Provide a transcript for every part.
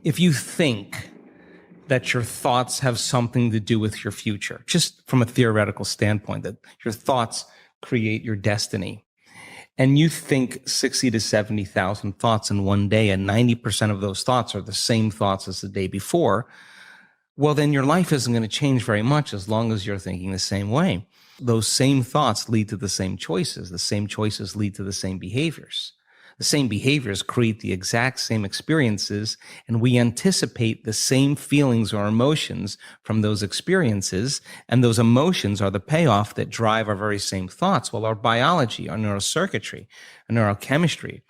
if you think that your thoughts have something to do with your future, just from a theoretical standpoint, that your thoughts create your destiny, and you think 60 to 70,000 thoughts in one day, and 90% of those thoughts are the same thoughts as the day before, well, then your life isn't going to change very much as long as you're thinking the same way. Those same thoughts lead to the same choices. The same choices lead to the same behaviors. The same behaviors create the exact same experiences, and we anticipate the same feelings or emotions from those experiences, and those emotions are the payoff that drive our very same thoughts. Well, our biology, our neurocircuitry, our neurochemistry,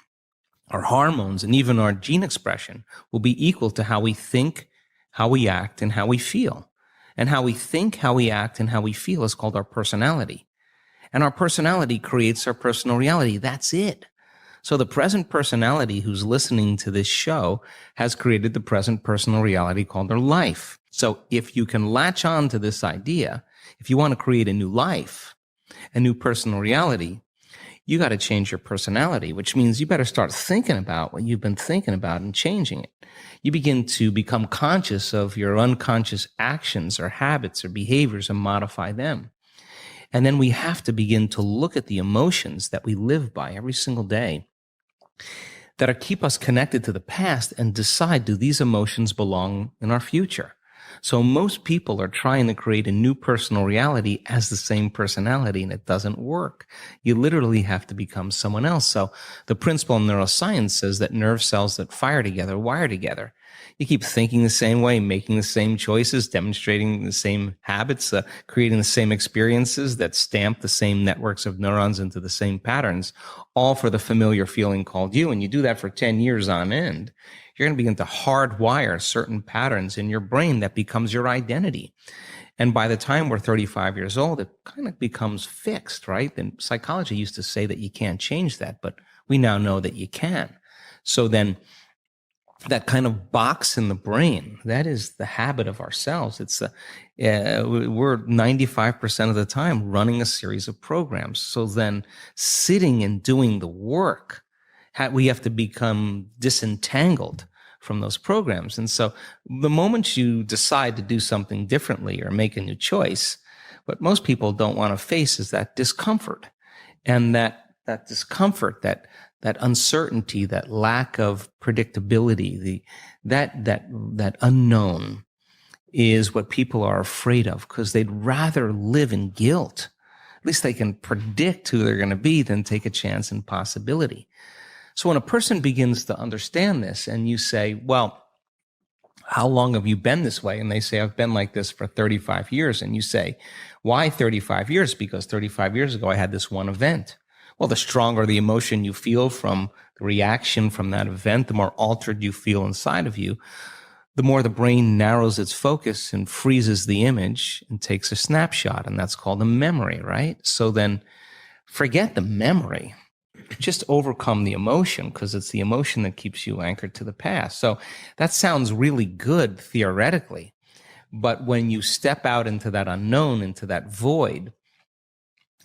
our hormones, and even our gene expression will be equal to how we think, how we act, and how we feel. And how we think, how we act, and how we feel is called our personality. And our personality creates our personal reality. That's it. So the present personality who's listening to this show has created the present personal reality called their life. So if you can latch on to this idea, if you want to create a new life, a new personal reality, you got to change your personality, which means you better start thinking about what you've been thinking about and changing it. You begin to become conscious of your unconscious actions or habits or behaviors and modify them. And then we have to begin to look at the emotions that we live by every single day that are keep us connected to the past and decide, do these emotions belong in our future? So most people are trying to create a new personal reality as the same personality, and it doesn't work. You literally have to become someone else. So the principle in neuroscience says that nerve cells that fire together wire together. You keep thinking the same way, making the same choices, demonstrating the same habits, creating the same experiences that stamp the same networks of neurons into the same patterns, all for the familiar feeling called you. And you do that for 10 years on end. You're going to begin to hardwire certain patterns in your brain that becomes your identity. And by the time we're 35 years old, it kind of becomes fixed, right? And psychology used to say that you can't change that, but we now know that you can. So then that kind of box in the brain, that is the habit of ourselves. It's we're 95% of the time running a series of programs. So then sitting and doing the work, we have to become disentangled from those programs. And so the moment you decide to do something differently or make a new choice, what most people don't want to face is that discomfort. And that discomfort, that uncertainty, that lack of predictability, that unknown is what people are afraid of, because they'd rather live in guilt. At least they can predict who they're going to be than take a chance in possibility. So when a person begins to understand this and you say, well, how long have you been this way? And they say, I've been like this for 35 years. And you say, why 35 years? Because 35 years ago, I had this one event. Well, the stronger the emotion you feel from the reaction from that event, the more altered you feel inside of you, the more the brain narrows its focus and freezes the image and takes a snapshot. And that's called a memory, right? So then forget the memory. Just overcome the emotion, because it's the emotion that keeps you anchored to the past. So that sounds really good theoretically. But when you step out into that unknown, into that void,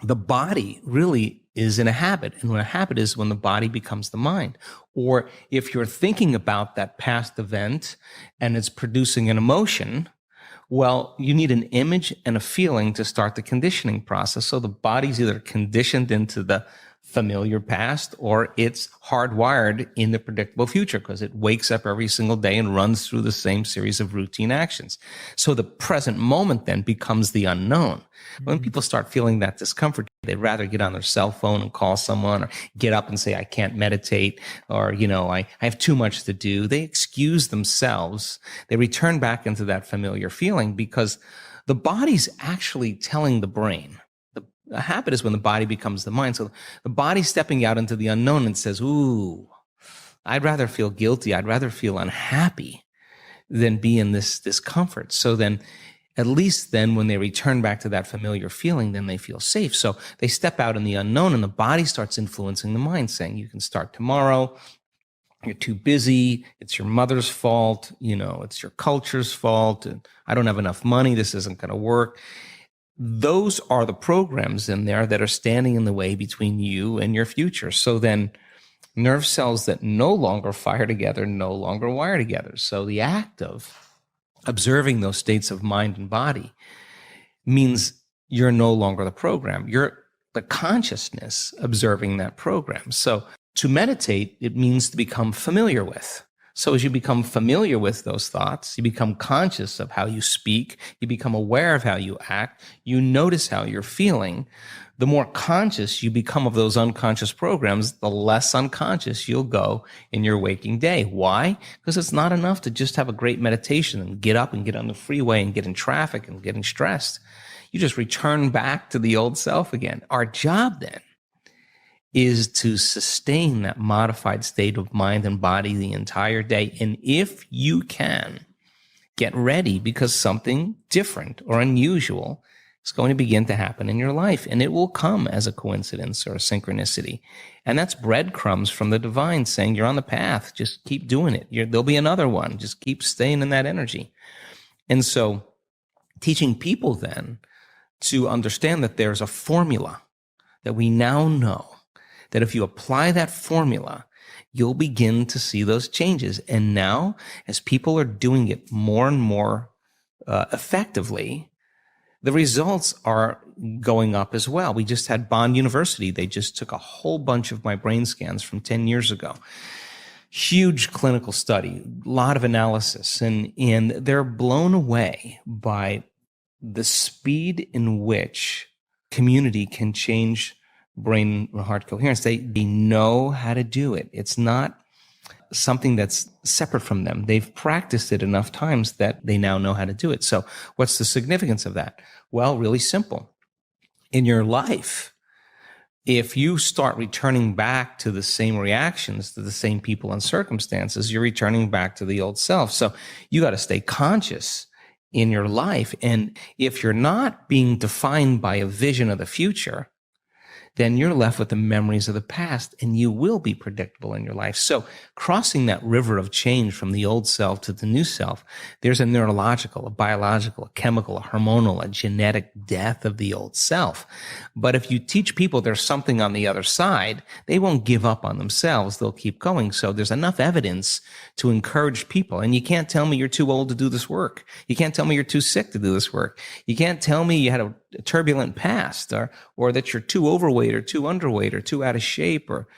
the body really is in a habit. And when a habit is when the body becomes the mind. Or if you're thinking about that past event and it's producing an emotion, well, you need an image and a feeling to start the conditioning process. So the body's either conditioned into the familiar past or it's hardwired in the predictable future, because it wakes up every single day and runs through the same series of routine actions. So the present moment then becomes the unknown. When people start feeling that discomfort, they'd rather get on their cell phone and call someone, or get up and say, I can't meditate, or, I have too much to do. They excuse themselves. They return back into that familiar feeling, because the body's actually telling the brain. A habit is when the body becomes the mind. So the body's stepping out into the unknown and says, ooh, I'd rather feel guilty. I'd rather feel unhappy than be in this discomfort. So then, at least then when they return back to that familiar feeling, then they feel safe. So they step out in the unknown, and the body starts influencing the mind, saying, you can start tomorrow. You're too busy. It's your mother's fault. It's your culture's fault. And I don't have enough money. This isn't going to work. Those are the programs in there that are standing in the way between you and your future. So then Nerve cells that no longer fire together no longer wire together. So the act of observing those states of mind and body means you're no longer the program. You're the consciousness observing that program. So to meditate, it means to become familiar with. So as you become familiar with those thoughts, you become conscious of how you speak, you become aware of how you act, you notice how you're feeling. The more conscious you become of those unconscious programs, the less unconscious you'll go in your waking day. Why? Because it's not enough to just have a great meditation and get up and get on the freeway and get in traffic and getting stressed. You just return back to the old self again. Our job then is to sustain that modified state of mind and body the entire day. And if you can, get ready, because something different or unusual is going to begin to happen in your life. And it will come as a coincidence or a synchronicity. And that's breadcrumbs from the divine saying, you're on the path. Just keep doing it. There'll be another one. Just keep staying in that energy. And so teaching people then to understand that there's a formula that we now know, that if you apply that formula, you'll begin to see those changes. And now, as people are doing it more and more effectively, the results are going up as well. We just had Bond University. They just took a whole bunch of my brain scans from 10 years ago. Huge clinical study, a lot of analysis, and they're blown away by the speed in which community can change brain and heart coherence. They know how to do it. It's not something that's separate from them. They've practiced it enough times that they now know how to do it. So what's the significance of that? Well, really simple. In your life, if you start returning back to the same reactions, to the same people and circumstances, you're returning back to the old self. So you got to stay conscious in your life. And if you're not being defined by a vision of the future, then you're left with the memories of the past, and you will be predictable in your life. So crossing that river of change from the old self to the new self, there's a neurological, a biological, a chemical, a hormonal, a genetic death of the old self. But if you teach people there's something on the other side, they won't give up on themselves. They'll keep going. So there's enough evidence to encourage people. And you can't tell me you're too old to do this work. You can't tell me you're too sick to do this work. You can't tell me you had a turbulent past, or that you're too overweight or too underweight or too out of shape, or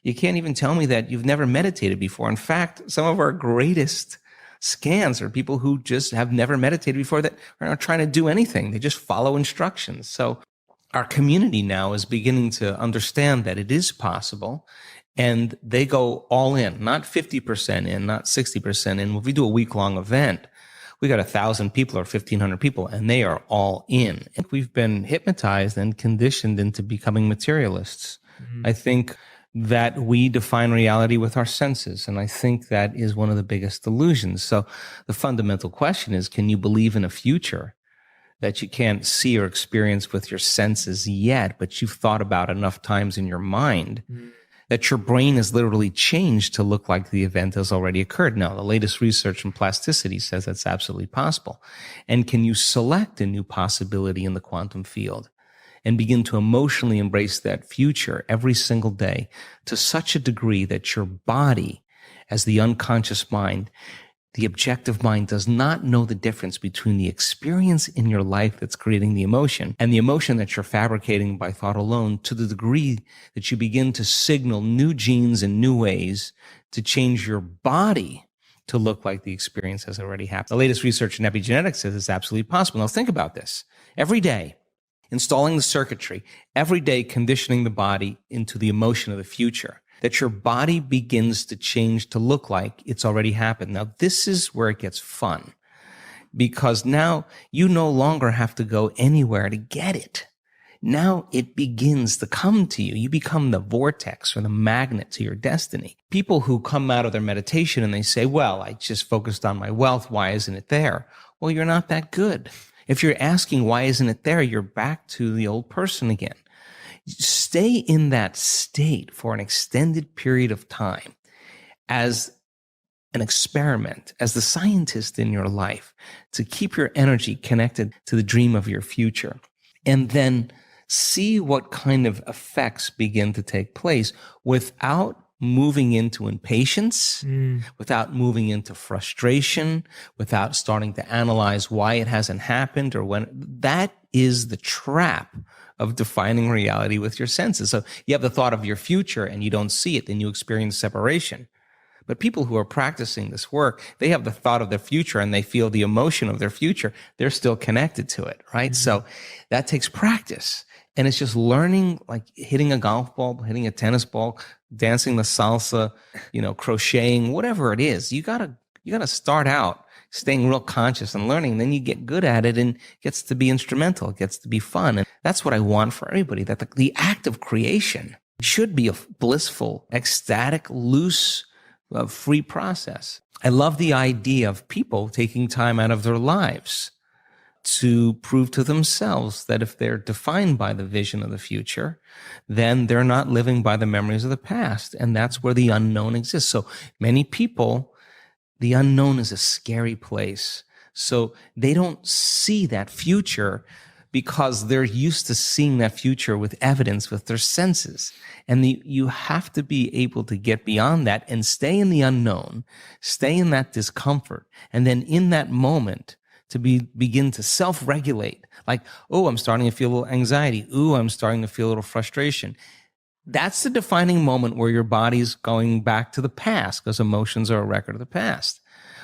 you can't even tell me that you've never meditated before. In fact, some of our greatest scans are people who just have never meditated before, that are not trying to do anything. They just follow instructions. So our community now is beginning to understand that it is possible, and they go all in, not 50% in, not 60% in. If we do a week-long event, we got 1,000 people or 1,500 people, and they are all in. We've been hypnotized and conditioned into becoming materialists. Mm-hmm. I think that we define reality with our senses, and I think that is one of the biggest illusions. So the fundamental question is, can you believe in a future that you can't see or experience with your senses yet, but you've thought about enough times in your mind that your brain has literally changed to look like the event has already occurred? Now, the latest research in plasticity says that's absolutely possible. And can you select a new possibility in the quantum field and begin to emotionally embrace that future every single day to such a degree that your body, as the unconscious mind, the objective mind, does not know the difference between the experience in your life that's creating the emotion and the emotion that you're fabricating by thought alone, to the degree that you begin to signal new genes and new ways to change your body to look like the experience has already happened. The latest research in epigenetics says it's absolutely possible. Now think about this. Every day, installing the circuitry, every day conditioning the body into the emotion of the future, that your body begins to change to look like it's already happened. Now, this is where it gets fun, because now you no longer have to go anywhere to get it. Now it begins to come to you. You become the vortex or the magnet to your destiny. People who come out of their meditation and they say, well, I just focused on my wealth. Why isn't it there? Well, you're not that good. If you're asking why isn't it there, you're back to the old person again. Stay in that state for an extended period of time as an experiment, as the scientist in your life, to keep your energy connected to the dream of your future. And then see what kind of effects begin to take place without moving into impatience, without moving into frustration, without starting to analyze why it hasn't happened or when. That is the trap of defining reality with your senses. So you have the thought of your future and you don't see it, then you experience separation. But people who are practicing this work, they have the thought of their future and they feel the emotion of their future. They're still connected to it, right? So that takes practice. And it's just learning, like hitting a golf ball, hitting a tennis ball, dancing the salsa, crocheting, whatever it is. You gotta start out staying real conscious and learning. Then you get good at it and it gets to be instrumental. It gets to be fun. And that's what I want for everybody, that the act of creation should be a blissful, ecstatic, loose, free process. I love the idea of people taking time out of their lives to prove to themselves that if they're defined by the vision of the future, then they're not living by the memories of the past. And that's where the unknown exists. So many people, the unknown is a scary place. So they don't see that future because they're used to seeing that future with evidence, with their senses. And you have to be able to get beyond that and stay in the unknown, stay in that discomfort. And then in that moment, to begin to self-regulate. Like, oh, I'm starting to feel a little anxiety. Ooh, I'm starting to feel a little frustration. That's the defining moment where your body's going back to the past, because emotions are a record of the past.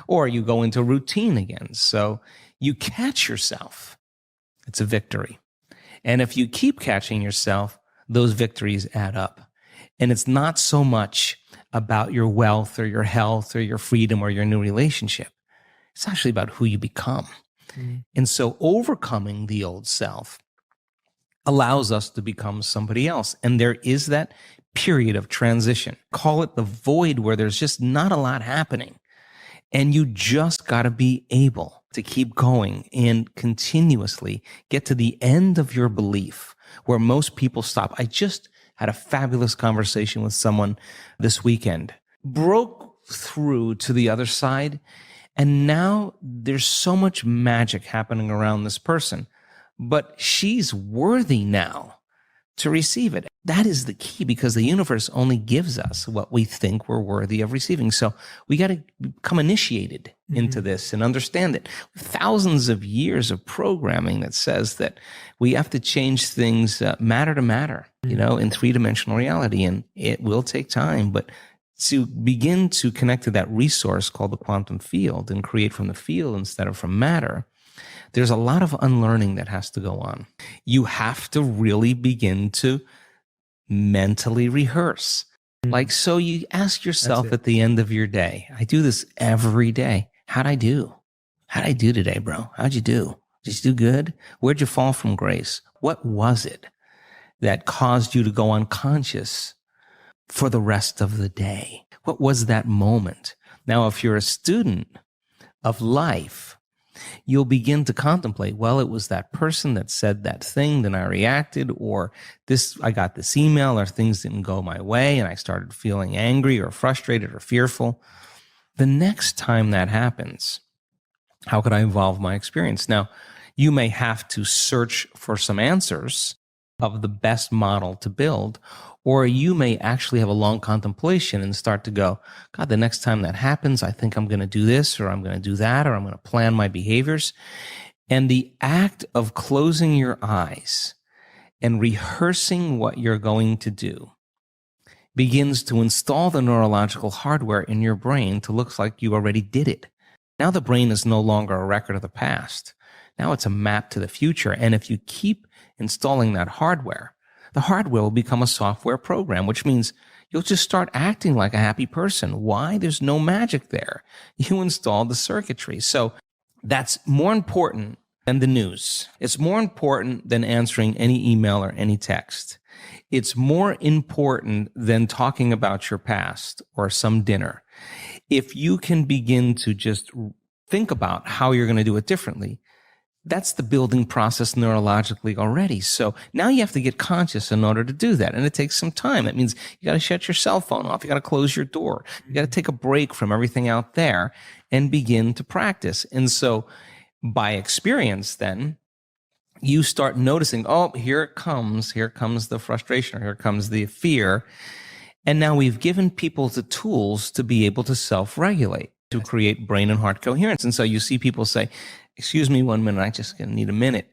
Or you go into routine again. So you catch yourself. It's a victory. And if you keep catching yourself, those victories add up. And it's not so much about your wealth or your health or your freedom or your new relationship. It's actually about who you become. And so overcoming the old self allows us to become somebody else. And there is that period of transition. Call it the void, where there's just not a lot happening. And you just got to be able to keep going and continuously get to the end of your belief, where most people stop. I just had a fabulous conversation with someone this weekend, broke through to the other side. And now there's so much magic happening around this person, but she's worthy now to receive it. That is the key, because the universe only gives us what we think we're worthy of receiving. So we got to become initiated into this and understand it. Thousands of years of programming that says that we have to change things matter to matter, in three-dimensional reality. And it will take time, but to begin to connect to that resource called the quantum field and create from the field instead of from matter, there's a lot of unlearning that has to go on. You have to really begin to mentally rehearse. Like, so you ask yourself at the end of your day, I do this every day. How'd I do? How'd I do today, bro? How'd you do? Did you do good? Where'd you fall from grace? What was it that caused you to go unconscious for the rest of the day? What was that moment? Now, if you're a student of life, you'll begin to contemplate, well, it was that person that said that thing, then I reacted, or I got this email, or things didn't go my way, and I started feeling angry or frustrated or fearful. The next time that happens, how could I evolve my experience? Now, you may have to search for some answers of the best model to build, or you may actually have a long contemplation and start to go, God, the next time that happens, I think I'm going to do this, or I'm going to do that, or I'm going to plan my behaviors. And the act of closing your eyes and rehearsing what you're going to do begins to install the neurological hardware in your brain to look like you already did it. Now the brain is no longer a record of the past. Now it's a map to the future. And if you keep installing that hardware, the hardware will become a software program, which means you'll just start acting like a happy person. Why? There's no magic there. You installed the circuitry. So that's more important than the news. It's more important than answering any email or any text. It's more important than talking about your past or some dinner. If you can begin to just think about how you're going to do it differently, that's the building process neurologically already. So now you have to get conscious in order to do that. And it takes some time. That means you got to shut your cell phone off. You got to close your door. You got to take a break from everything out there and begin to practice. And so by experience, then you start noticing, oh, here it comes the frustration, or here comes the fear. And now we've given people the tools to be able to self-regulate, to create brain and heart coherence. And so you see people say, excuse me 1 minute, I just need a minute.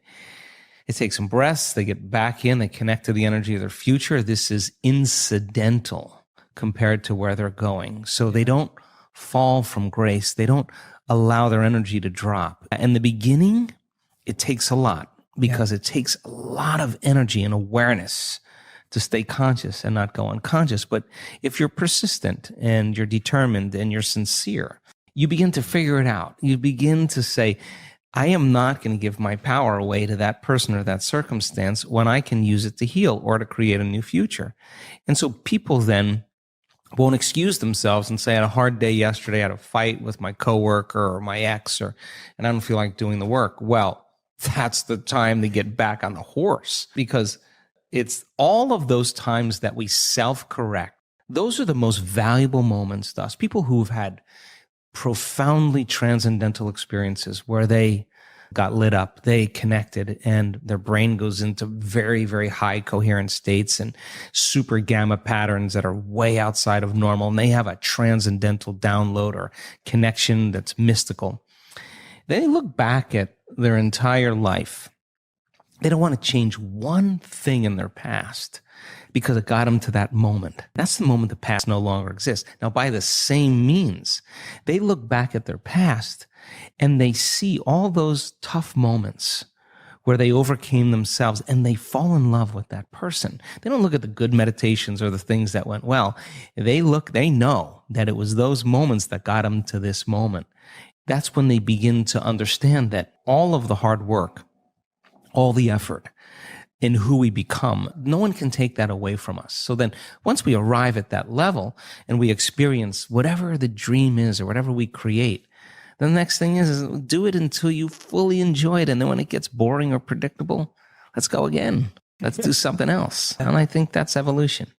They take some breaths, they get back in, they connect to the energy of their future. This is incidental compared to where they're going. So they don't fall from grace. They don't allow their energy to drop. In the beginning, it takes a lot because it takes a lot of energy and awareness to stay conscious and not go unconscious. But if you're persistent and you're determined and you're sincere, you begin to figure it out. You begin to say, I am not going to give my power away to that person or that circumstance when I can use it to heal or to create a new future. And so people then won't excuse themselves and say, I had a hard day yesterday, I had a fight with my coworker or my ex, and I don't feel like doing the work. Well, that's the time to get back on the horse, because it's all of those times that we self-correct. Those are the most valuable moments to us. People who've had profoundly transcendental experiences where they got lit up, they connected, and their brain goes into very, very high coherent states and super gamma patterns that are way outside of normal. And they have a transcendental download or connection that's mystical. They look back at their entire life. They don't want to change one thing in their past because it got them to that moment. That's the moment the past no longer exists. Now, by the same means, they look back at their past and they see all those tough moments where they overcame themselves and they fall in love with that person. They don't look at the good meditations or the things that went well. They know that it was those moments that got them to this moment. That's when they begin to understand that all of the hard work, all the effort in who we become, no one can take that away from us. So then once we arrive at that level and we experience whatever the dream is or whatever we create, the next thing is do it until you fully enjoy it. And then when it gets boring or predictable, let's go again. Let's do something else. And I think that's evolution.